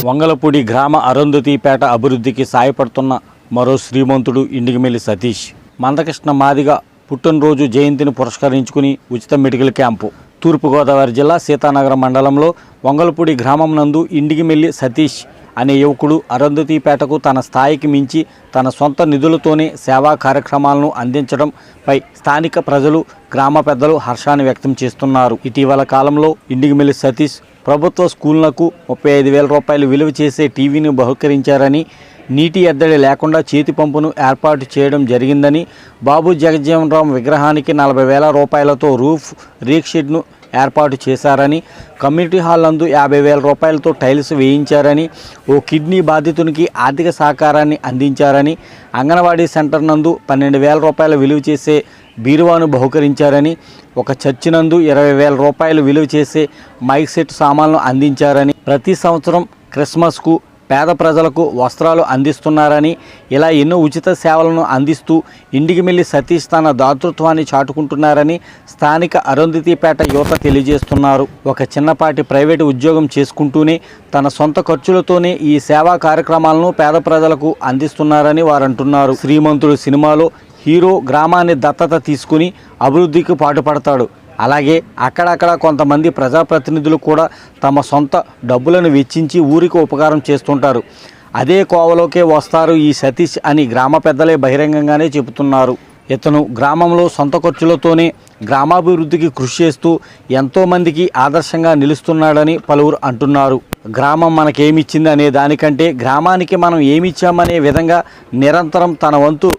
వంగలపూడి గ్రామ అరుంధతిపేట అభివృద్ధికి సాయపడుతున్న మరో శ్రీమంతుడు ఇండిగిమెల్లి సతీష్. మందకృష్ణ మాదిగ పుట్టినరోజు జయంతిని పురస్కరించుకుని ఉచిత మెడికల్ క్యాంపు. తూర్పుగోదావరి జిల్లా సీతానగరం మండలంలో వంగలపూడి గ్రామం నందు ఇండిగిమెల్లి సతీష్ అనే యువకుడు అరుంధతిపేటకు తన స్థాయికి మించి తన సొంత నిధులతోనే సేవా కార్యక్రమాలను అందించడంపై స్థానిక ప్రజలు, గ్రామ పెద్దలు హర్షాన్ని వ్యక్తం చేస్తున్నారు. ఇటీవల కాలంలో ఇండిగిమెల్లి సతీష్ ప్రభుత్వ స్కూళ్లకు 35,000 రూపాయలు విలువ చేసే టీవీని బహుకరించారని, నీటి ఎద్దడి లేకుండా చేతి పంపును ఏర్పాటు చేయడం జరిగిందని, బాబు జగజ్జీవనరాం విగ్రహానికి 40,000 రూపాయలతో రూఫ్ రేక్ షెడ్ను ఏర్పాటు చేశారని, కమ్యూనిటీ హాల్ నందు 50,000 రూపాయలతో టైల్స్ వేయించారని, ఓ కిడ్నీ బాధితునికి ఆర్థిక సహకారాన్ని అందించారని, అంగన్వాడీ సెంటర్ నందు 12,000 రూపాయల విలువ చేసే బీరువాను బహుకరించారని, ఒక చర్చి నందు 20,000 రూపాయలు విలువ చేసే మైక్ సెట్ సామాన్లు అందించారని, ప్రతి సంవత్సరం క్రిస్మస్కు పేద ప్రజలకు వస్త్రాలు అందిస్తున్నారని, ఇలా ఎన్నో ఉచిత సేవలను అందిస్తూ ఇండిగిమెల్లి సతీష్ తన దాతృత్వాన్ని చాటుకుంటున్నారని స్థానిక అరుంధతిపేట యువత తెలియజేస్తున్నారు. ఒక చిన్నపాటి ప్రైవేటు ఉద్యోగం చేసుకుంటూనే తన సొంత ఖర్చులతోనే ఈ సేవా కార్యక్రమాలను పేద ప్రజలకు అందిస్తున్నారని వారు అంటున్నారు. శ్రీమంతుడు సినిమాలో హీరో గ్రామాన్ని దత్తత తీసుకుని అభివృద్ధికి పాటుపడతాడు. అలాగే అక్కడక్కడ కొంతమంది ప్రజాప్రతినిధులు కూడా తమ సొంత డబ్బులను వెచ్చించి ఊరికి ఉపకారం చేస్తుంటారు. అదే కోవలోకే వస్తారు ఈ సతీష్ అని గ్రామ పెద్దలే బహిరంగంగానే చెబుతున్నారు. ఇతను గ్రామంలో సొంత ఖర్చులతోనే గ్రామాభివృద్ధికి కృషి చేస్తూ ఎంతోమందికి ఆదర్శంగా నిలుస్తున్నాడని పలువురు అంటున్నారు. గ్రామం మనకేమిచ్చింది అనే దానికంటే గ్రామానికి మనం ఏమిచ్చామనే విధంగా నిరంతరం తన వంతు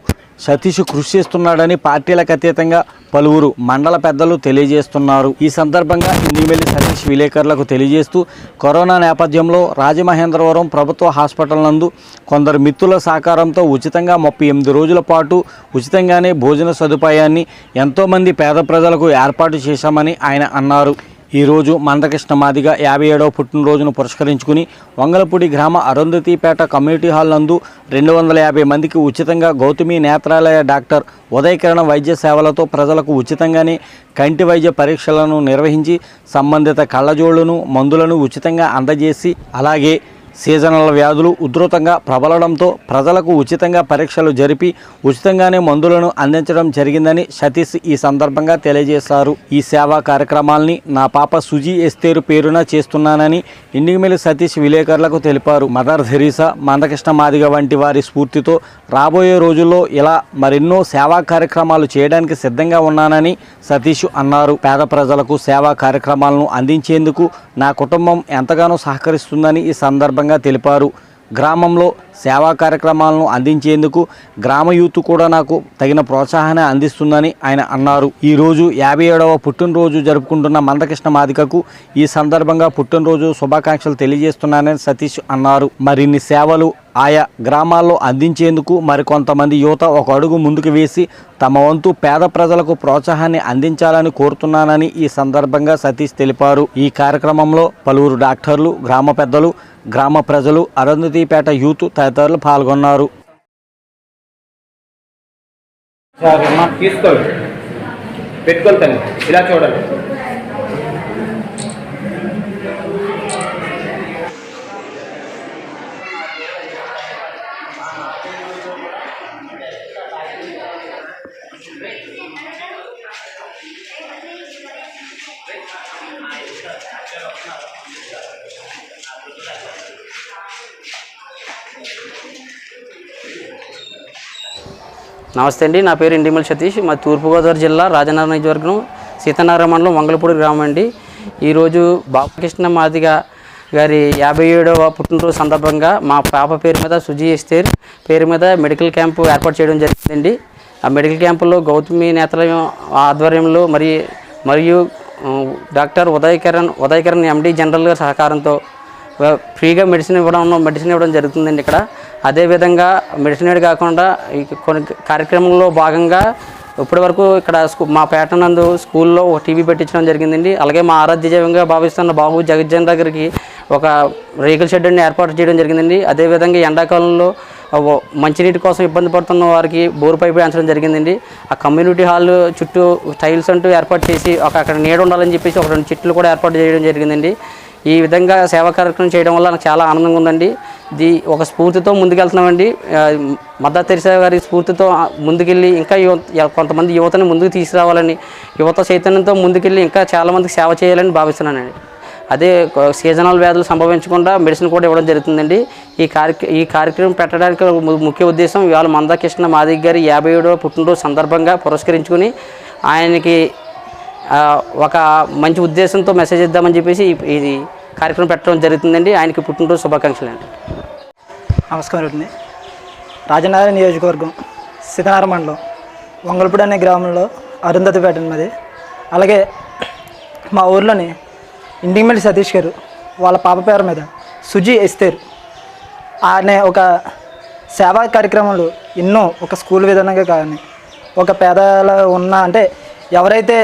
సతీష్ కృషి చేస్తున్నాడని పార్టీలకు అతీతంగా పలువురు మండల పెద్దలు తెలియజేస్తున్నారు. ఈ సందర్భంగా ఇండిగిమెల్లి సతీష్ విలేకరులకు తెలియజేస్తూ, కరోనా నేపథ్యంలో రాజమహేంద్రవరం ప్రభుత్వ హాస్పిటల్ నందు కొందరు మిత్రుల సహకారంతో ఉచితంగా 38 రోజుల పాటు ఉచితంగానే భోజన సదుపాయాన్ని ఎంతోమంది పేద ప్రజలకు ఏర్పాటు చేశామని ఆయన అన్నారు. ఈరోజు మందకృష్ణ మాదిగ 57వ పుట్టినరోజును పురస్కరించుకుని వంగలపూడి గ్రామ అరుంధతిపేట కమ్యూనిటీ హాల్ నందు 250 మందికి ఉచితంగా గౌతమి నేత్రాలయ డాక్టర్ ఉదయకిరణ వైద్య సేవలతో ప్రజలకు ఉచితంగానే కంటి వైద్య పరీక్షలను నిర్వహించి సంబంధిత కళ్ళజోళ్లను, మందులను ఉచితంగా అందజేసి, అలాగే సీజనల్ వ్యాధులు ఉధృతంగా ప్రబలడంతో ప్రజలకు ఉచితంగా పరీక్షలు జరిపి ఉచితంగానే మందులను అందించడం జరిగిందని సతీష్ ఈ సందర్భంగా తెలియజేశారు. ఈ సేవా కార్యక్రమాల్ని నా పాప సుజీ ఎస్తేరు పేరున చేస్తున్నానని ఇండిగిమెల్లి సతీష్ విలేకరులకు తెలిపారు. మదర్ థెరీసా, మందకృష్ణ మాదిగ వంటి వారి స్ఫూర్తితో రాబోయే రోజుల్లో ఇలా మరెన్నో సేవా కార్యక్రమాలు చేయడానికి సిద్ధంగా ఉన్నానని సతీష్ అన్నారు. పేద ప్రజలకు సేవా కార్యక్రమాలను అందించేందుకు నా కుటుంబం ఎంతగానో సహకరిస్తుందని ఈ సందర్భంగా తెలిపారు. గ్రామంలో సేవా కార్యక్రమాలను అందించేందుకు గ్రామ యూత్ కూడా నాకు తగిన ప్రోత్సాహాన్ని అందిస్తుందని ఆయన అన్నారు. ఈరోజు 57వ పుట్టినరోజు జరుపుకుంటున్న మందకృష్ణ మాదికకు ఈ సందర్భంగా పుట్టినరోజు శుభాకాంక్షలు తెలియజేస్తున్నానని సతీష్ అన్నారు. మరిన్ని సేవలు ఆయా గ్రామాల్లో అందించేందుకు మరికొంతమంది యువత ఒక అడుగు ముందుకు వేసి తమ వంతు పేద ప్రజలకు ప్రోత్సాహాన్ని అందించాలని కోరుతున్నానని ఈ సందర్భంగా సతీష్ తెలిపారు. ఈ కార్యక్రమంలో పలువురు డాక్టర్లు, గ్రామ పెద్దలు, గ్రామ ప్రజలు, అరుంధతిపేట యూత్ తదితరులు పాల్గొన్నారు. పెట్టుకోవాలి, ఇలా చూడాలి. నమస్తే అండి, నా పేరు ఇండిగిమెల్లి సతీష్. మా తూర్పుగోదావరి జిల్లా రాజనగరం నియోజకవర్గం సీతానగరం మండలం వంగలపూడి గ్రామం అండి. ఈరోజు బాలకృష్ణ మాదిగ గారి 57వ పుట్టినరోజు సందర్భంగా మా పాప పేరు మీద సుజీ ఎస్తేర్ పేరు మీద మెడికల్ క్యాంపు ఏర్పాటు చేయడం జరిగిందండి. ఆ మెడికల్ క్యాంపులో గౌతమి నేత్రాలయం ఆధ్వర్యంలో మరియు డాక్టర్ ఉదయకిరణ్ ఎండి జనరల్ గారి సహకారంతో ఫ్రీగా మెడిసిన్ ఇవ్వడం జరుగుతుందండి ఇక్కడ. అదేవిధంగా మెడిసిన్ కాకుండా కొన్ని కార్యక్రమంలో భాగంగా ఇప్పటి వరకు ఇక్కడ మా పేట నందు స్కూల్లో ఒక టీవీ పెట్టించడం జరిగిందండి. అలాగే మా ఆరాధ్య దైవంగా భావిస్తున్న బాబు జగజ్జీవనరాం గారికి ఒక రేకుల షెడ్ ఏర్పాటు చేయడం జరిగిందండి. అదేవిధంగా ఎండాకాలంలో మంచినీటి కోసం ఇబ్బంది పడుతున్న వారికి బోరు పైపు వేయించడం జరిగిందండి. ఆ కమ్యూనిటీ హాల్ చుట్టూ టైల్స్ అంటూ ఏర్పాటు చేసి అక్కడ నీడ ఉండాలని చెప్పేసి ఒక 2 చెట్లు కూడా ఏర్పాటు చేయడం జరిగిందండి. ఈ విధంగా సేవా కార్యక్రమం చేయడం వల్ల నాకు చాలా ఆనందంగా ఉందండి. ఇది ఒక స్ఫూర్తితో ముందుకెళ్తున్నామండి. మదర్ తెరిసా గారి స్ఫూర్తితో ముందుకెళ్ళి ఇంకా కొంతమంది యువతని ముందుకు తీసుకురావాలని, యువత చైతన్యంతో ముందుకెళ్ళి ఇంకా చాలామందికి సేవ చేయాలని భావిస్తున్నానండి. అదే సీజనల్ వ్యాధులు సంభవించకుండా మెడిసిన్ కూడా ఇవ్వడం జరుగుతుందండి. ఈ కార్యక్రమం పెట్టడానికి ముఖ్య ఉద్దేశం ఇవాళ మందకృష్ణ మాదిగ గారి 57వ పుట్టినరోజు సందర్భంగా పురస్కరించుకుని ఆయనకి ఒక మంచి ఉద్దేశంతో మెసేజ్ ఇద్దామని చెప్పేసి ఇది కార్యక్రమం పెట్టడం జరుగుతుందండి. ఆయనకి పుట్టినరోజు శుభాకాంక్షలు అండి. నమస్కారం అండి. రాజనగరం నియోజకవర్గం సీతనార మండలం వంగలపూడి అనే గ్రామంలో అరుంధతిపేట ఉన్నది. అలాగే మా ఊర్లోని ఇండిగమెల్లి సతీష్ గారు వాళ్ళ పాప పేరు మీద సుజీ ఎస్తేర్ అనే ఒక సేవా కార్యక్రమాలు ఎన్నో ఒక స్కూల్ విధానంగా కానీ ఒక పేదల ఉన్న అంటే ఎవరైతే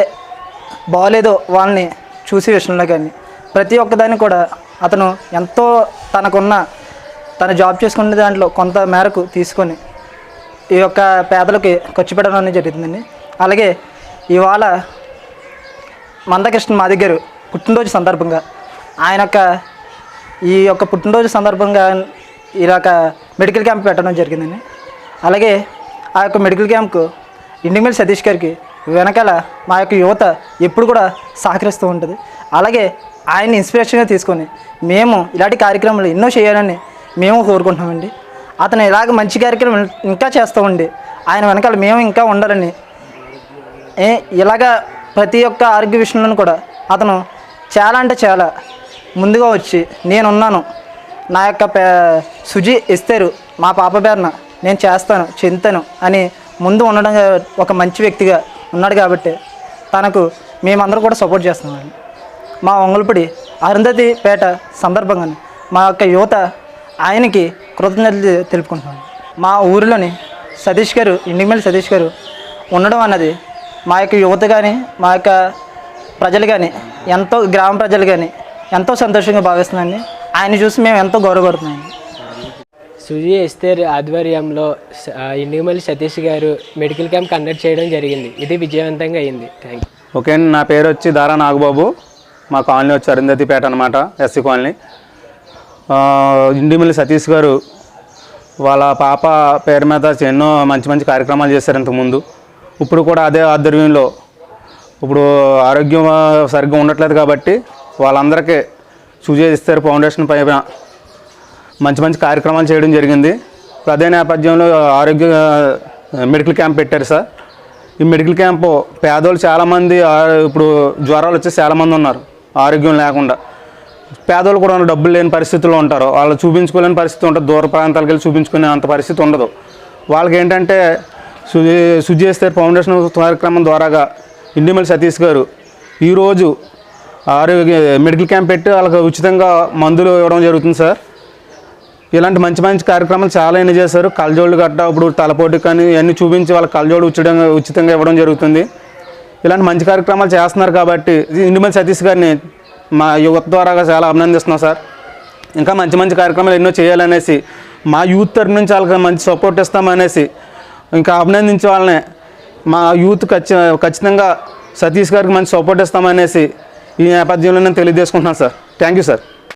బాగోలేదో వాళ్ళని చూసే విషయంలో కానీ ప్రతి ఒక్కదాన్ని కూడా అతను ఎంతో తన జాబ్ చేసుకునే దాంట్లో కొంత మేరకు తీసుకొని ఈ యొక్క పేదలకి ఖర్చు పెట్టడం అనేది జరుగుతుందండి. అలాగే ఇవాళ మందకృష్ణ మాదిగ గారు పుట్టినరోజు సందర్భంగా ఈ యొక్క పుట్టినరోజు సందర్భంగా ఇలాగ మెడికల్ క్యాంప్ పెట్టడం జరిగిందండి. అలాగే ఆ యొక్క మెడికల్ క్యాంప్కు ఇండిగమెల్లి సతీష్ గారికి వెనకాల మా యొక్క యువత ఎప్పుడు కూడా సహకరిస్తూ ఉంటుంది. అలాగే ఆయన్ని ఇన్స్పిరేషన్గా తీసుకొని మేము ఇలాంటి కార్యక్రమాలు ఎన్నో చేయాలని మేము కోరుకుంటున్నామండి. అతను ఇలాగ మంచి కార్యక్రమం ఇంకా చేస్తూ ఉండి ఆయన వెనకాల మేము ఇంకా ఉండాలని ఇలాగా ప్రతి ఒక్క ఆరోగ్య విషయంలో కూడా అతను చాలా అంటే చాలా ముందుగా వచ్చి నేనున్నాను, నా యొక్క సుజీ ఇస్తారు మా పాప పేరున నేను చేస్తాను చెందుతాను అని ముందు ఉండడం ఒక మంచి వ్యక్తిగా ఉన్నాడు కాబట్టి తనకు మేమందరూ కూడా సపోర్ట్ చేస్తున్నామండి. మా వంగలపూడి అరుంధతిపేట సందర్భంగా మా యొక్క యువత ఆయనకి కృతజ్ఞతలు తెలుపుకుంటున్నాం. మా ఊరిలోని సతీష్ గారు ఇండిగమెల్లి సతీష్ గారు ఉండడం అన్నది మా యొక్క యువత కానీ మా యొక్క ప్రజలు కానీ గ్రామ ప్రజలు కానీ ఎంతో సంతోషంగా భావిస్తున్నాండి. ఆయన చూసి మేము ఎంతో గౌరవపడుతున్నామండి. సుజీ ఎస్తేర్ ఆధ్వర్యంలో ఇండిగమెల్లి సతీష్ గారు మెడికల్ క్యాంప్ కండక్ట్ చేయడం జరిగింది. ఇది విజయవంతంగా అయింది. Thank you. ఓకే అండి, నా పేరు వచ్చి దారా నాగబాబు. మా కాలనీ వచ్చి అరుంధతిపేట అనమాట, ఎస్సీ కాలనీ. ఇండిగమెల్లి సతీష్ గారు వాళ్ళ పాప పేరు మీద ఎన్నో మంచి కార్యక్రమాలు చేశారు ఇంతకుముందు. ఇప్పుడు కూడా అదే ఆధ్వర్యంలో ఇప్పుడు ఆరోగ్యం సరిగ్గా ఉండట్లేదు కాబట్టి వాళ్ళందరికీ సుజీ ఎస్తేర్ ఫౌండేషన్ పైన మంచి కార్యక్రమాలు చేయడం జరిగింది. ఇప్పుడు అదే నేపథ్యంలో ఆరోగ్య మెడికల్ క్యాంప్ పెట్టారు సార్. ఈ మెడికల్ క్యాంపు పేదోళ్ళు చాలామంది ఇప్పుడు జ్వరాలు వచ్చి చాలామంది ఉన్నారు ఆరోగ్యం లేకుండా. పేదోళ్ళు కూడా డబ్బులు లేని పరిస్థితుల్లో ఉంటారు, వాళ్ళు చూపించుకోలేని పరిస్థితి ఉంటుంది, దూర ప్రాంతాలకు వెళ్ళి చూపించుకునే అంత పరిస్థితి ఉండదు. వాళ్ళకి ఏంటంటే సుజీ ఎస్తేర్ ఫౌండేషన్ కార్యక్రమం ద్వారాగా ఇండిగమెల్లి సతీష్ గారు ఈరోజు మెడికల్ క్యాంప్ పెట్టి వాళ్ళకి ఉచితంగా మందులు ఇవ్వడం జరుగుతుంది సార్. ఇలాంటి మంచి కార్యక్రమాలు చాలా ఎన్ని చేశారు. కళ్ళజోళ్ళు గట్ట ఇప్పుడు తలపోటు కానీ ఇవన్నీ చూపించి వాళ్ళకి కళ్ళజోడు ఉచితంగా ఇవ్వడం జరుగుతుంది. ఇలాంటి మంచి కార్యక్రమాలు చేస్తున్నారు కాబట్టి ఇండిగమెల్లి సతీష్ గారిని మా యువత ద్వారా చాలా అభినందిస్తున్నాం సార్. ఇంకా మంచి కార్యక్రమాలు ఎన్నో చేయాలనేసి మా యూత్ తరఫు నుంచి వాళ్ళకి మంచి సపోర్ట్ ఇస్తామనేసి ఇంకా అభినందించే వాళ్ళని మా యూత్ ఖచ్చితంగా సతీష్ గారికి మంచి సపోర్ట్ ఇస్తామనేసి ఈ నేపథ్యంలో నేను తెలియజేసుకుంటున్నాను సార్. Thank you sir.